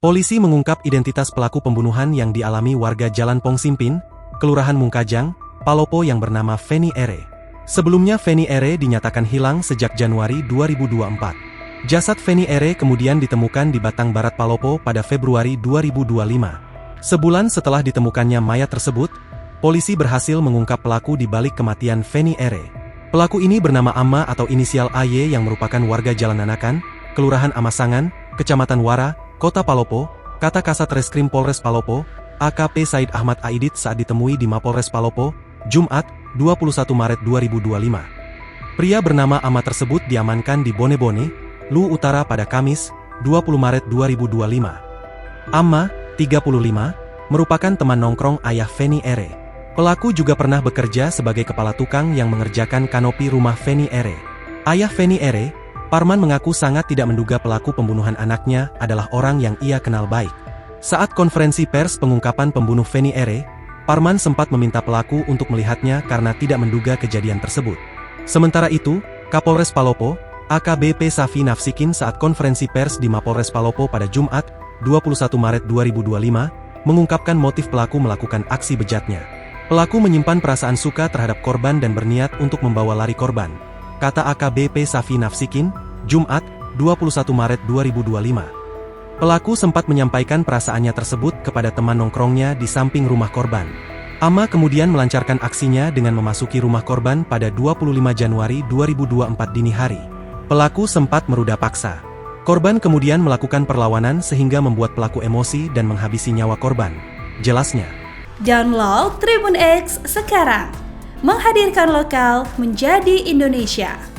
Polisi mengungkap identitas pelaku pembunuhan yang dialami warga Jalan Pongsimpin, Kelurahan Mungkajang, Palopo yang bernama Feni Ere. Sebelumnya Feni Ere dinyatakan hilang sejak Januari 2024. Jasad Feni Ere kemudian ditemukan di Batang Barat Palopo pada Februari 2025. Sebulan setelah ditemukannya mayat tersebut, polisi berhasil mengungkap pelaku di balik kematian Feni Ere. Pelaku ini bernama Amma atau inisial AY yang merupakan warga Jalan Nanakan, Kelurahan Amasangan, Kecamatan Wara, Kota Palopo, kata Kasat Reskrim Polres Palopo, AKP Said Ahmad Aidit saat ditemui di Mapolres Palopo, Jumat, 21 Maret 2025. Pria bernama Amma tersebut diamankan di Bone-Bone, Lu Utara pada Kamis, 20 Maret 2025. Amma, 35, merupakan teman nongkrong ayah Feni Ere. Pelaku juga pernah bekerja sebagai kepala tukang yang mengerjakan kanopi rumah Feni Ere. Ayah Feni Ere, Parman mengaku sangat tidak menduga pelaku pembunuhan anaknya adalah orang yang ia kenal baik. Saat konferensi pers pengungkapan pembunuh Feni Ere, Parman sempat meminta pelaku untuk melihatnya karena tidak menduga kejadian tersebut. Sementara itu, Kapolres Palopo, AKBP Safi Nafsikin saat konferensi pers di Mapolres Palopo pada Jumat, 21 Maret 2025, mengungkapkan motif pelaku melakukan aksi bejatnya. Pelaku menyimpan perasaan suka terhadap korban dan berniat untuk membawa lari korban, kata AKBP Safi Nafsikin, Jumat, 21 Maret 2025. Pelaku sempat menyampaikan perasaannya tersebut kepada teman nongkrongnya di samping rumah korban. Amma kemudian melancarkan aksinya dengan memasuki rumah korban pada 25 Januari 2024 dini hari. Pelaku sempat meruda paksa. Korban kemudian melakukan perlawanan sehingga membuat pelaku emosi dan menghabisi nyawa korban. Jelasnya. Download Tribun X sekarang. Menghadirkan lokal menjadi Indonesia.